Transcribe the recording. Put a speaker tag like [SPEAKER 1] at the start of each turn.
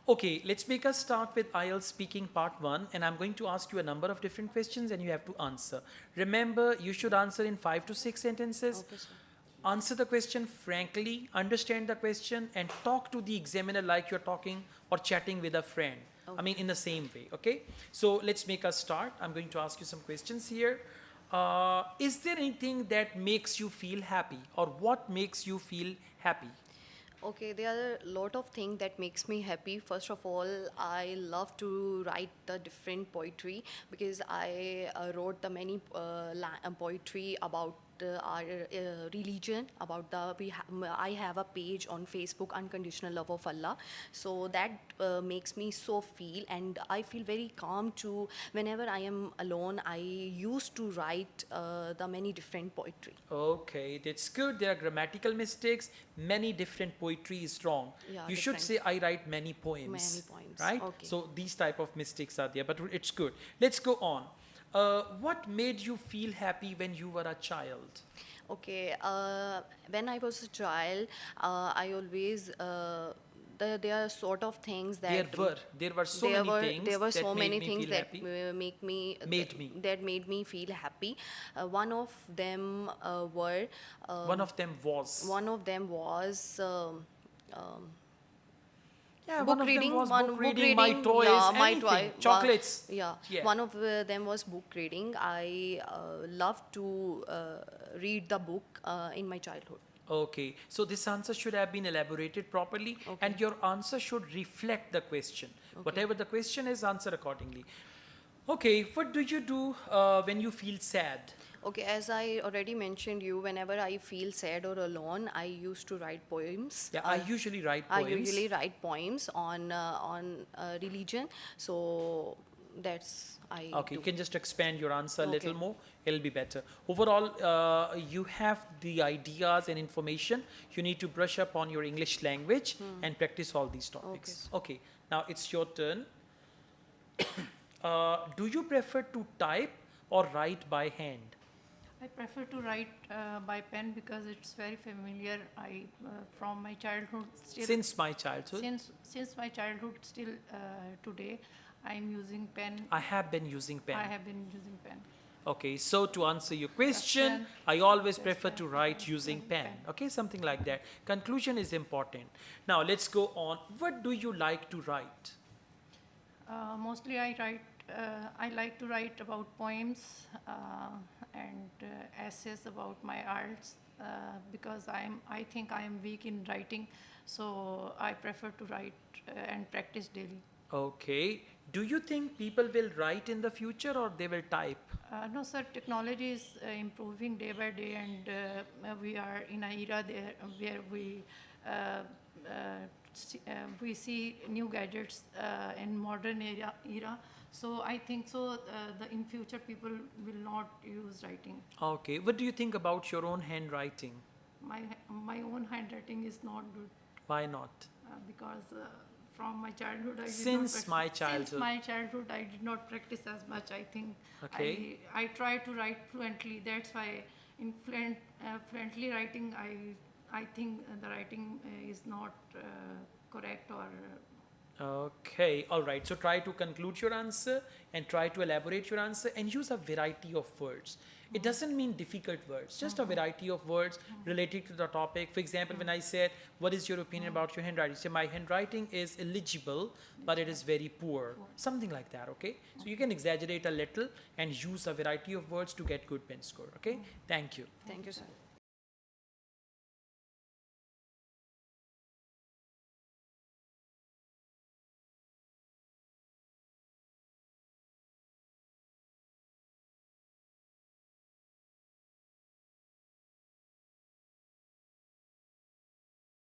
[SPEAKER 1] Okay, let's make us start with IELTS speaking part 1, and I'm going to ask you a number of different questions and you have to answer. Remember, you should answer in 5 to 6 sentences.
[SPEAKER 2] Okay, sir.
[SPEAKER 1] Answer the question frankly, understand the question, and talk to the examiner like you're talking or chatting with a friend. I mean, in the same way, okay? So let's make us start. I'm going to ask you some questions here. Is there anything that makes you feel happy, or what makes you feel happy?
[SPEAKER 2] Okay, there are a lot of things that makes me happy. First of all, I love to write the different poetry because I wrote the many poetry about our religion. About the I have a page on Facebook, Unconditional Love of Allah. So that makes me so feel, and I feel very calm too. Whenever I am alone, I used to write the many different poetry.
[SPEAKER 1] Okay, that's good. There are grammatical mistakes. Many different poetry is wrong.
[SPEAKER 2] Yeah,
[SPEAKER 1] You should say, I write many poems.
[SPEAKER 2] Many poems,
[SPEAKER 1] Right?
[SPEAKER 2] okay.
[SPEAKER 1] So these type of mistakes are there, but it's good. Let's go on. What made you feel happy when you were a child?
[SPEAKER 2] Okay, when I was a child, I always there are sort of things that
[SPEAKER 1] There were so many things
[SPEAKER 2] there were
[SPEAKER 1] that
[SPEAKER 2] so
[SPEAKER 1] made
[SPEAKER 2] many
[SPEAKER 1] me
[SPEAKER 2] things
[SPEAKER 1] feel
[SPEAKER 2] that
[SPEAKER 1] happy.
[SPEAKER 2] that made me feel happy. One of them were
[SPEAKER 1] One of them was.
[SPEAKER 2] one of them was
[SPEAKER 1] Yeah,
[SPEAKER 2] book
[SPEAKER 1] one of
[SPEAKER 2] reading.
[SPEAKER 1] them was
[SPEAKER 2] One
[SPEAKER 1] book reading, my toys,
[SPEAKER 2] yeah, my
[SPEAKER 1] anything,
[SPEAKER 2] toy,
[SPEAKER 1] chocolates.
[SPEAKER 2] yeah.
[SPEAKER 1] Yeah.
[SPEAKER 2] One of them was book reading. I love to read the book in my childhood.
[SPEAKER 1] Okay, so this answer should have been elaborated properly, and your answer should reflect the question. Whatever the question is, answer accordingly. Okay, what do you do when you feel sad?
[SPEAKER 2] Okay, as I already mentioned you, whenever I feel sad or alone, I used to write poems.
[SPEAKER 1] Yeah, I usually write
[SPEAKER 2] I
[SPEAKER 1] poems.
[SPEAKER 2] usually write poems on religion. So that's I
[SPEAKER 1] Okay, you
[SPEAKER 2] do.
[SPEAKER 1] can just expand your answer a little
[SPEAKER 2] Okay.
[SPEAKER 1] more. It'll be better. Overall, you have the ideas and information. You need to brush up on your English language and practice all these topics. Okay, now it's your turn. Do you prefer to type or write by hand?
[SPEAKER 3] I prefer to write by pen because it's very familiar. I from my childhood still
[SPEAKER 1] Since my childhood,
[SPEAKER 3] since my childhood still today, I'm using pen.
[SPEAKER 1] I have been using pen.
[SPEAKER 3] I have been using pen.
[SPEAKER 1] Okay, so to answer your question,
[SPEAKER 3] Question.
[SPEAKER 1] I always
[SPEAKER 3] Yes,
[SPEAKER 1] prefer to
[SPEAKER 3] pen.
[SPEAKER 1] write using pen. Okay, something like that. Conclusion is important. Now let's go on. What do you like to write?
[SPEAKER 3] Mostly I write. I like to write about poems and essays about my arts because I think I am weak in writing, so I prefer to write and practice daily.
[SPEAKER 1] Okay. Do you think people will write in the future or they will type?
[SPEAKER 3] No, sir. Technology is improving day by day, and we are in an era there where uh, we see new gadgets in modern era. So I think so. In future, people will not use writing.
[SPEAKER 1] Okay. What do you think about your own handwriting?
[SPEAKER 3] My own handwriting is not good
[SPEAKER 1] Why not?
[SPEAKER 3] because. From my childhood, I did
[SPEAKER 1] Since
[SPEAKER 3] not
[SPEAKER 1] my
[SPEAKER 3] practice. Since
[SPEAKER 1] childhood.
[SPEAKER 3] my childhood, I did not practice as much. I think
[SPEAKER 1] Okay.
[SPEAKER 3] I try to write fluently. That's why in fluently writing, I think the writing is not correct or.
[SPEAKER 1] Okay, all right. So try to conclude your answer and try to elaborate your answer and use a variety of words. It doesn't mean difficult words, just a variety of words related to the topic. For example, when I said, what is your opinion about your handwriting? Say, my handwriting is illegible, but it is very poor. Something like that, okay? So you can exaggerate a little and use a variety of words to get good pen score, okay? Thank you.
[SPEAKER 2] Thank you, sir.